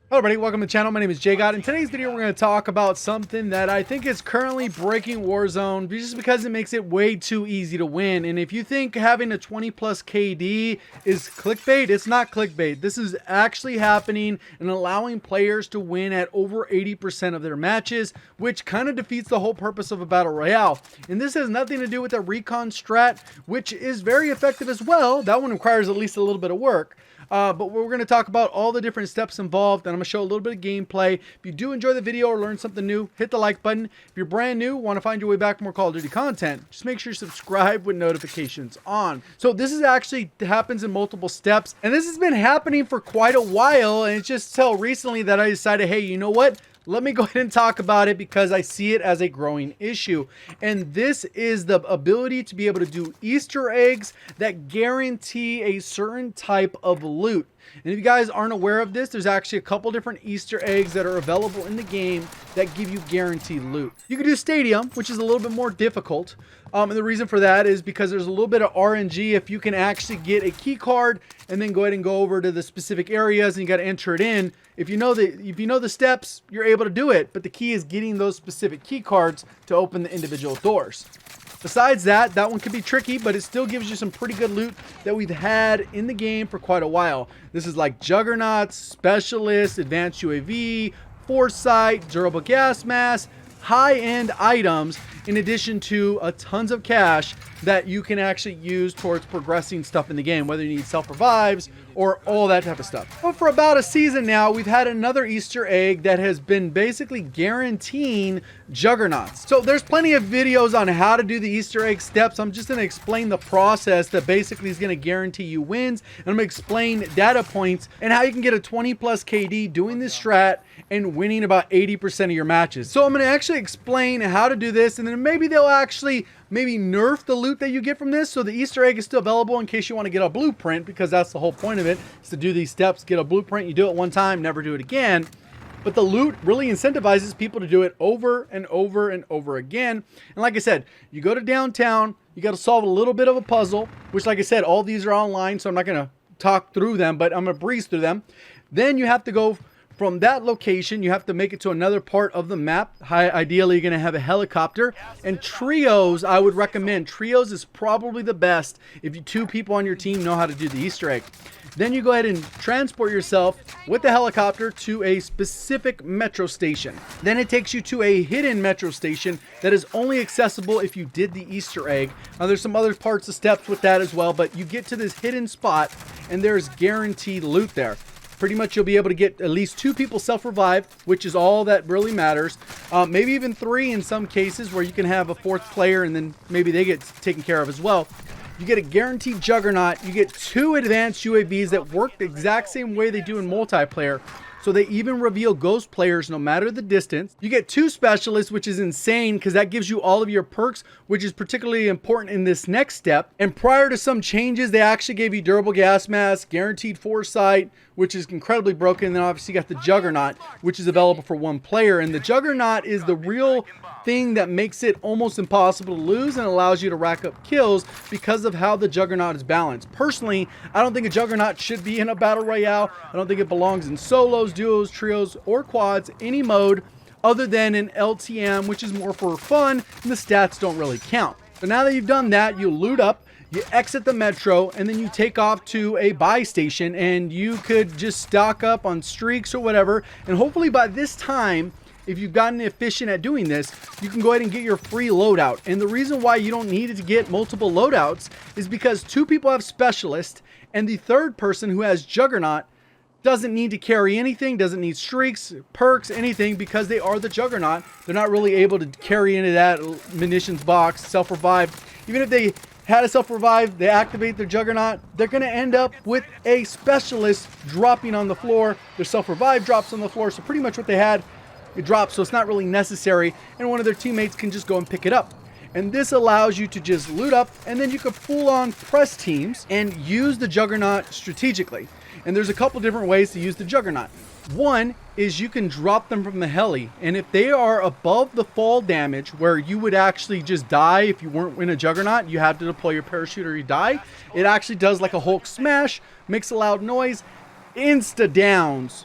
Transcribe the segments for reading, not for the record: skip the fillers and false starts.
Hello everybody, welcome to the channel. My name is JGOD. In today's video, we're going to talk about something that I think is currently breaking Warzone just because it makes it way too easy to win. And if you think having a 20 plus KD is clickbait, it's not clickbait. This is actually happening and allowing players to win at over 80% of their matches, which kind of defeats the whole purpose of a battle royale. And this has nothing to do with the recon strat, which is very effective as well. That one requires at least a little bit of work. But we're going to talk about all the different steps involved, and I'm going to show a little bit of gameplay. If you do enjoy the video or learn something new, hit the like button. If you're brand new, want to find your way back to more Call of Duty content, just make sure you subscribe with notifications on. So this is actually happens in multiple steps, and this has been happening for quite a while, and it's just till recently that I decided, hey, you know what? Let me go ahead and talk about it because I see it as a growing issue. And this is the ability to be able to do Easter eggs that guarantee a certain type of loot. And if you guys aren't aware of this, there's actually a couple different Easter eggs that are available in the game that give you guaranteed loot. You can do Stadium, which is a little bit more difficult. And the reason for that is because there's a little bit of RNG if you can actually get a key card and then go ahead and go over to the specific areas and you got to enter it in. If you know the steps, you're able to do it, but the key is getting those specific key cards to open the individual doors. Besides that, that one could be tricky, but it still gives you some pretty good loot that we've had in the game for quite a while. This is like Juggernauts, Specialist, Advanced UAV, Foresight, Durable Gas Mask, high-end items, in addition to tons of cash that you can actually use towards progressing stuff in the game, whether you need self-revives or all that type of stuff. But for about a season now, we've had another Easter egg that has been basically guaranteeing Juggernauts. So there's plenty of videos on how to do the Easter egg steps. I'm just going to explain the process that basically is going to guarantee you wins. And I'm going to explain data points and how you can get a 20 plus KD doing this strat and winning about 80% of your matches. So I'm going to actually explain how to do this, and then maybe they'll actually nerf the loot that you get from this, so the Easter egg is still available in case you want to get a blueprint, because that's the whole point of it, is to do these steps, get a blueprint. You do it one time, never do it again. But the loot really incentivizes people to do it over and over and over again. And like I said, you go to downtown, you got to solve a little bit of a puzzle, which, like I said, all these are online, so I'm not going to talk through them, but I'm going to breeze through them. Then you have to go from that location, you have to make it to another part of the map. Ideally, you're going to have a helicopter. And trios, I would recommend. Trios is probably the best if you two people on your team know how to do the Easter egg. Then you go ahead and transport yourself with the helicopter to a specific metro station. Then it takes you to a hidden metro station that is only accessible if you did the Easter egg. Now, there's some other parts of steps with that as well, but you get to this hidden spot and there's guaranteed loot there. Pretty much you'll be able to get at least 2 people self-revive, which is all that really matters. Maybe even 3 in some cases, where you can have a 4th player and then maybe they get taken care of as well. You get a guaranteed Juggernaut. You get 2 advanced UAVs that work the exact same way they do in multiplayer. So they even reveal ghost players no matter the distance. You get 2 specialists, which is insane because that gives you all of your perks, which is particularly important in this next step. And prior to some changes, they actually gave you durable gas mask, guaranteed foresight, which is incredibly broken. And then obviously you got the Juggernaut, which is available for 1 player. And the Juggernaut is the real thing that makes it almost impossible to lose and allows you to rack up kills because of how the Juggernaut is balanced. Personally, I don't think a Juggernaut should be in a battle royale. I don't think it belongs in solos, duos, trios, or quads, any mode other than in LTM, which is more for fun, and the stats don't really count. So now that you've done that, you loot up, you exit the metro, and then you take off to a buy station, and you could just stock up on streaks or whatever, and hopefully by this time, if you've gotten efficient at doing this, you can go ahead and get your free loadout. And the reason why you don't need to get multiple loadouts is because 2 people have specialist, and the 3rd person who has Juggernaut doesn't need to carry anything, doesn't need streaks, perks, anything, because they are the Juggernaut. They're not really able to carry into that munitions box, self-revive. Even if they had a self-revive, they activate their Juggernaut, they're going to end up with a specialist dropping on the floor. Their self-revive drops on the floor, so pretty much what they had, it drops, so it's not really necessary, and one of their teammates can just go and pick it up. And this allows you to just loot up, and then you can full on press teams and use the Juggernaut strategically. And there's a couple different ways to use the Juggernaut. One is you can drop them from the heli, and if they are above the fall damage where you would actually just die if you weren't in a Juggernaut, you have to deploy your parachute or you die, it actually does like a Hulk smash, makes a loud noise, insta downs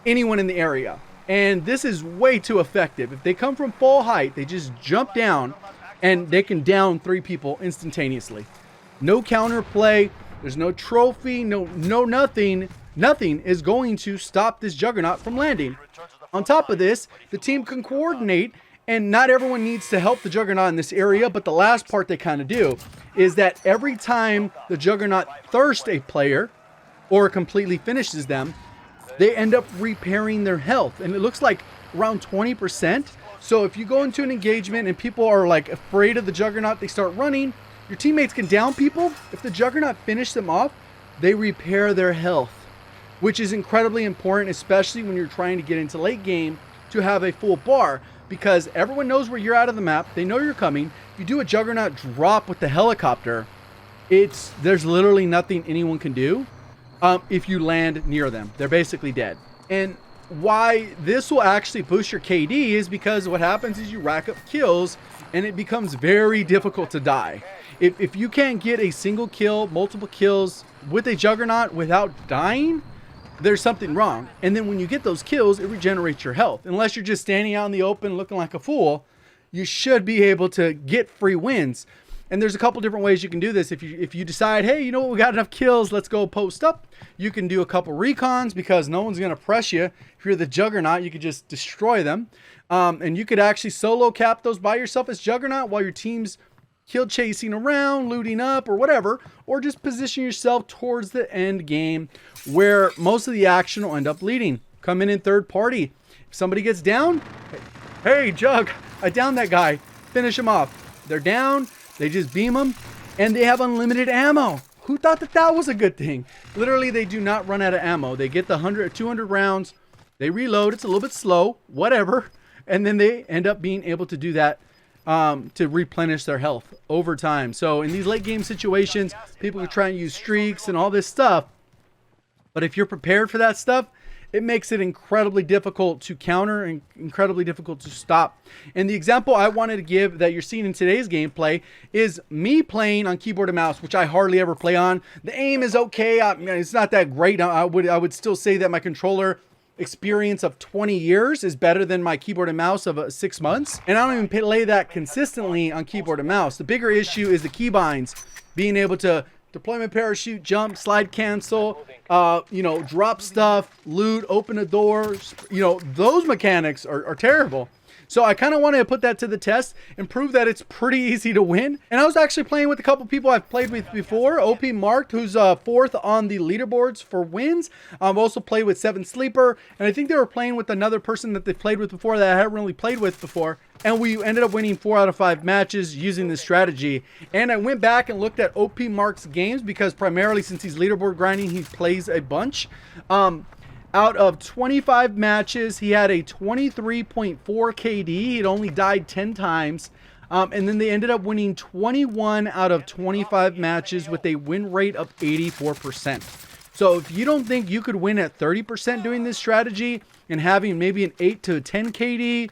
anyone in the area. And this is way too effective. If they come from full height, they just jump down and they can down 3 people instantaneously. No counterplay, there's no trophy, no nothing. Nothing is going to stop this juggernaut from landing. On top of this, the team can coordinate, and not everyone needs to help the juggernaut in this area, but the last part they kind of do is that every time the juggernaut thirsts a player or completely finishes them, they end up repairing their health, and it looks like around 20%. So if you go into an engagement and people are like afraid of the juggernaut, they start running, your teammates can down people. If the juggernaut finishes them off, they repair their health, which is incredibly important, especially when you're trying to get into late game to have a full bar, because everyone knows where you're out of the map. They know you're coming. If you do a juggernaut drop with the helicopter, there's literally nothing anyone can do. If you land near them, they're basically dead. And why this will actually boost your KD is because what happens is you rack up kills and it becomes very difficult to die. If you can't get a single kill, multiple kills with a juggernaut without dying, there's something wrong. And then when you get those kills, it regenerates your health. Unless you're just standing out in the open looking like a fool, you should be able to get free wins. And there's a couple different ways you can do this. If you decide, hey, you know what, we got enough kills, let's go post up. You can do a couple recons because no one's going to press you. If you're the juggernaut, you could just destroy them. And you could actually solo cap those by yourself as juggernaut while your team's kill chasing around, looting up or whatever, or just position yourself towards the end game where most of the action will end up leading. Come in third party. If somebody gets down, hey, Jug, I downed that guy. Finish him off. They're down. They just beam them, and they have unlimited ammo. Who thought that was a good thing? Literally, they do not run out of ammo. They get the 100 or 200 rounds. They reload. It's a little bit slow, whatever. And then they end up being able to do that to replenish their health over time. So in these late game situations, people can try and use streaks and all this stuff. But if you're prepared for that stuff, it makes it incredibly difficult to counter and incredibly difficult to stop. And the example I wanted to give that you're seeing in today's gameplay is me playing on keyboard and mouse, which I hardly ever play on. The aim is okay. It's not that great. I would still say that my controller experience of 20 years is better than my keyboard and mouse of 6 months. And I don't even play that consistently on keyboard and mouse. The bigger issue is the keybinds, being able to deployment parachute, jump, slide cancel, drop stuff, loot, open a door. Those mechanics are terrible. So I kind of wanted to put that to the test and prove that it's pretty easy to win. And I was actually playing with a couple people I've played with before. OPMarked, who's 4th on the leaderboards for wins. I've also played with 7 Sleeper. And I think they were playing with another person that they played with before that I haven't really played with before. And we ended up winning 4 out of 5 matches using this strategy. And I went back and looked at OPMarked's games because primarily since he's leaderboard grinding, he plays a bunch. Out of 25 matches, he had a 23.4 KD. He'd only died 10 times. And then they ended up winning 21 out of 25 matches with a win rate of 84%. So if you don't think you could win at 30% doing this strategy and having maybe an 8 to a 10 KD,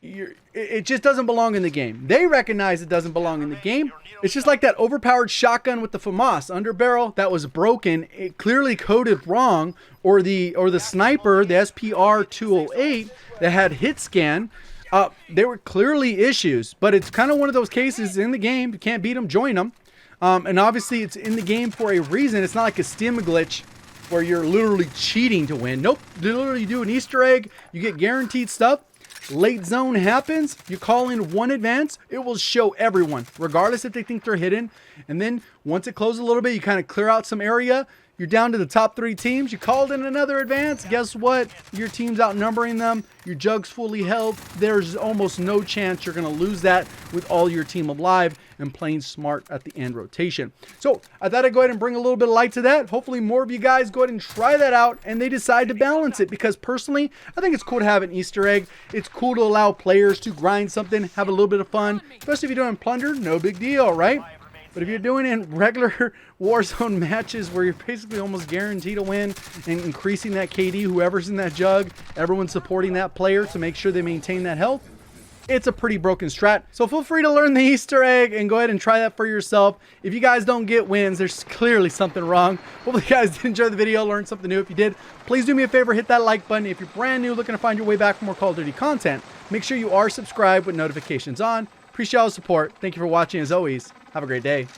it just doesn't belong in the game. They recognize it doesn't belong in the game. It's just like that overpowered shotgun with the FAMAS underbarrel that was broken. It clearly coded wrong, or the sniper, the SPR 208 that had hit scan. There were clearly issues, but it's kind of one of those cases in the game. You can't beat them, join them. And obviously it's in the game for a reason. It's not like a stim glitch where you're literally cheating to win. Nope, literally you do an Easter egg, you get guaranteed stuff. Late zone happens, you call in one advance, it will show everyone, regardless if they think they're hidden. And then once it closes a little bit, you kind of clear out some area. You're down to the top 3 teams. You called in another advance. Guess what? Your team's outnumbering them. Your jug's fully held. There's almost no chance you're going to lose that with all your team alive and playing smart at the end rotation. So I thought I'd go ahead and bring a little bit of light to that. Hopefully more of you guys go ahead and try that out and they decide to balance it, because personally, I think it's cool to have an Easter egg. It's cool to allow players to grind something, have a little bit of fun, especially if you're doing plunder, no big deal, right? But if you're doing it in regular Warzone matches where you're basically almost guaranteed to win and increasing that KD, whoever's in that jug, everyone's supporting that player to make sure they maintain that health, it's a pretty broken strat. So feel free to learn the Easter egg and go ahead and try that for yourself. If you guys don't get wins, there's clearly something wrong. Hopefully you guys did enjoy the video, learned something new. If you did, please do me a favor, hit that like button. If you're brand new, looking to find your way back for more Call of Duty content, make sure you are subscribed with notifications on. Appreciate all the support. Thank you for watching. As always, have a great day.